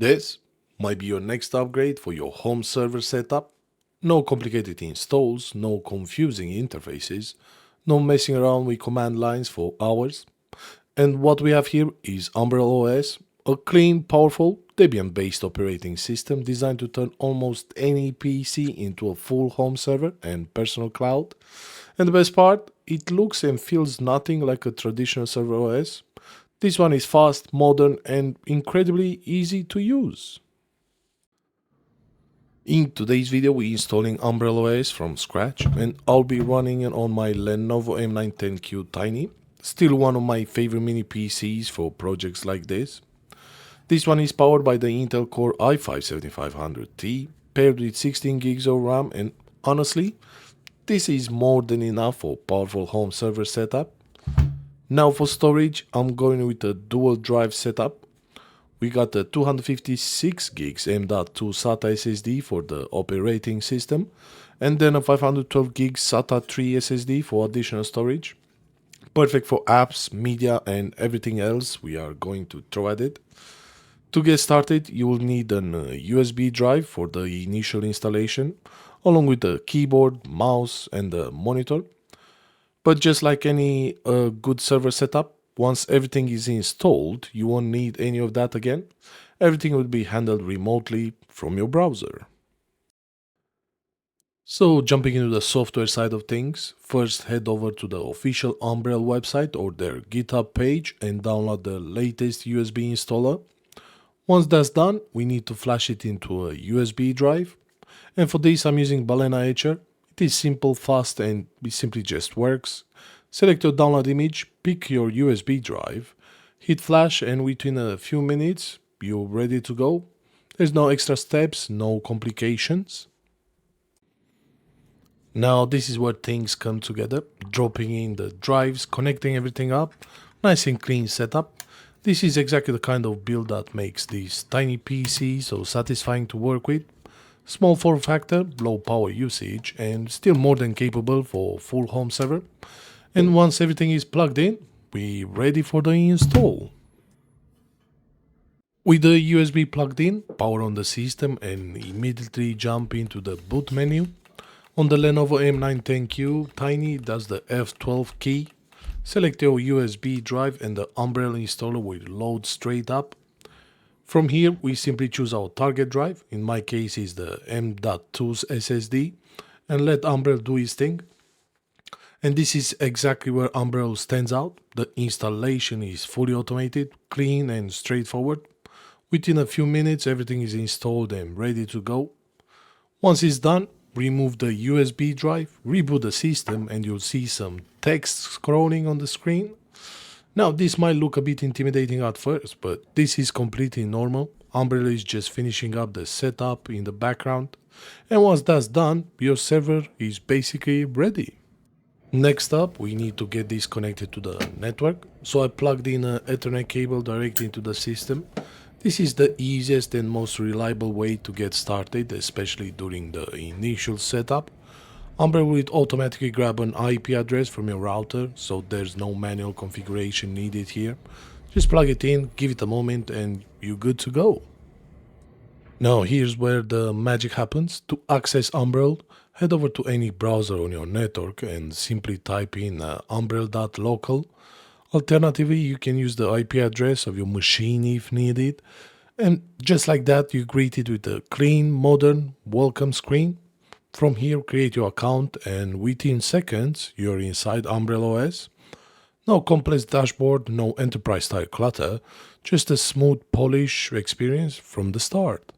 This might be your next upgrade for your home server setup. No complicated installs, no confusing interfaces, no messing around with command lines for hours. And what we have here is Umbrel OS, a clean, powerful, Debian-based operating system designed to turn almost any PC into a full home server and personal cloud. And the best part, it looks and feels nothing like a traditional server OS. This one is fast, modern, and incredibly easy to use. In today's video, we're installing Umbrel OS from scratch, and I'll be running it on my Lenovo M910q Tiny, still one of my favorite mini PCs for projects like this. This one is powered by the Intel Core i5-7500T, paired with 16 gigs of RAM, and honestly, this is more than enough for powerful home server setup. Now for storage, I'm going with a dual drive setup. We got a 256 gigs M.2 SATA SSD for the operating system, and then a 512 gigs SATA 3 SSD for additional storage. Perfect for apps, media, and everything else we are going to throw at it. To get started, you will need an USB drive for the initial installation, along with the keyboard, mouse, and the monitor. But just like any good server setup, once everything is installed, you won't need any of that again. Everything will be handled remotely from your browser. So jumping into the software side of things, first head over to the official Umbrel website or their GitHub page and download the latest USB installer. Once that's done, we need to flash it into a USB drive. And for this, I'm using Balena Etcher. It is simple, fast, and it simply just works. Select your download image, pick your USB drive, hit flash, and within a few minutes, you're ready to go. There's no extra steps, no complications. Now this is where things come together, dropping in the drives, connecting everything up, nice and clean setup. This is exactly the kind of build that makes this tiny PC so satisfying to work with. Small form factor, low power usage, and still more than capable for full home server. And once everything is plugged in, we're ready for the install. With the USB plugged in, power on the system and immediately jump into the boot menu. On the Lenovo M910q Tiny, that's the F12 key. Select your USB drive and the Umbrel installer will load straight up. From here, we simply choose our target drive, in my case is the M.2 SSD, and let Umbrel do its thing. And this is exactly where Umbrel stands out. The installation is fully automated, clean and straightforward. Within a few minutes, everything is installed and ready to go. Once it's done, remove the USB drive, reboot the system, and you'll see some text scrolling on the screen. Now, this might look a bit intimidating at first, but this is completely normal. Umbrel is just finishing up the setup in the background. And once that's done, your server is basically ready. Next up, we need to get this connected to the network. So I plugged in an Ethernet cable directly into the system. This is the easiest and most reliable way to get started, especially during the initial setup. Umbrel will automatically grab an IP address from your router, so there's no manual configuration needed here. Just plug it in, give it a moment, and you're good to go. Now here's where the magic happens. To access Umbrel, head over to any browser on your network and simply type in umbrel.local. Alternatively, you can use the IP address of your machine if needed. And just like that, you're greeted with a clean, modern welcome screen. From here, create your account, and within seconds, you're inside Umbrel OS. No complex dashboard, no enterprise-style clutter, just a smooth, polished experience from the start.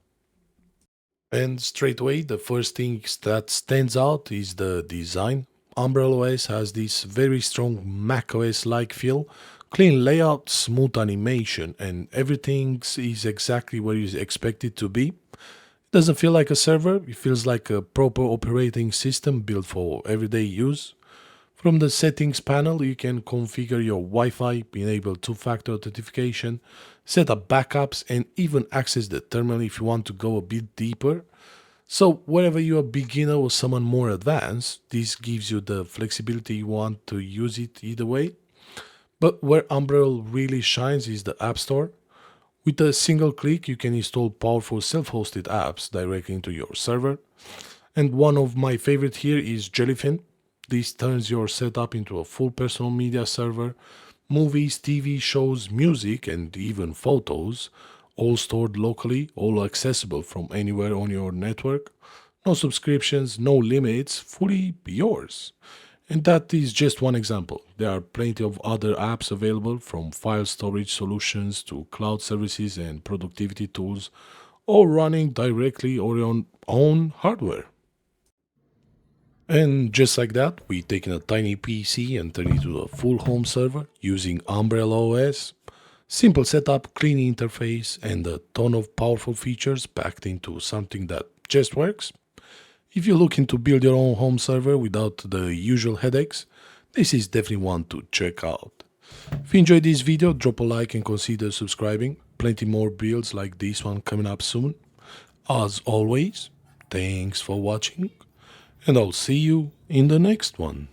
And straight away, the first thing that stands out is the design. Umbrel OS has this very strong macOS-like feel, clean layout, smooth animation, and everything is exactly where you expect it to be. Doesn't feel like a server, it feels like a proper operating system built for everyday use. From the settings panel, you can configure your Wi-Fi, enable two-factor authentication, set up backups, and even access the terminal if you want to go a bit deeper. So whether you're a beginner or someone more advanced, this gives you the flexibility you want to use it either way. But where Umbrel really shines is the App Store. With a single click, you can install powerful self-hosted apps directly into your server. And one of my favorite here is Jellyfin. This turns your setup into a full personal media server. Movies, TV shows, music, and even photos, all stored locally, all accessible from anywhere on your network. No subscriptions, no limits, fully yours. And that is just one example. There are plenty of other apps available, from file storage solutions to cloud services and productivity tools, all running directly on your own hardware. And just like that, we taken a tiny PC and turned it into a full home server using Umbrel OS. Simple setup, clean interface, and a ton of powerful features packed into something that just works. If you're looking to build your own home server without the usual headaches, this is definitely one to check out. If you enjoyed this video, drop a like and consider subscribing. Plenty more builds like this one coming up soon. As always, thanks for watching, and I'll see you in the next one.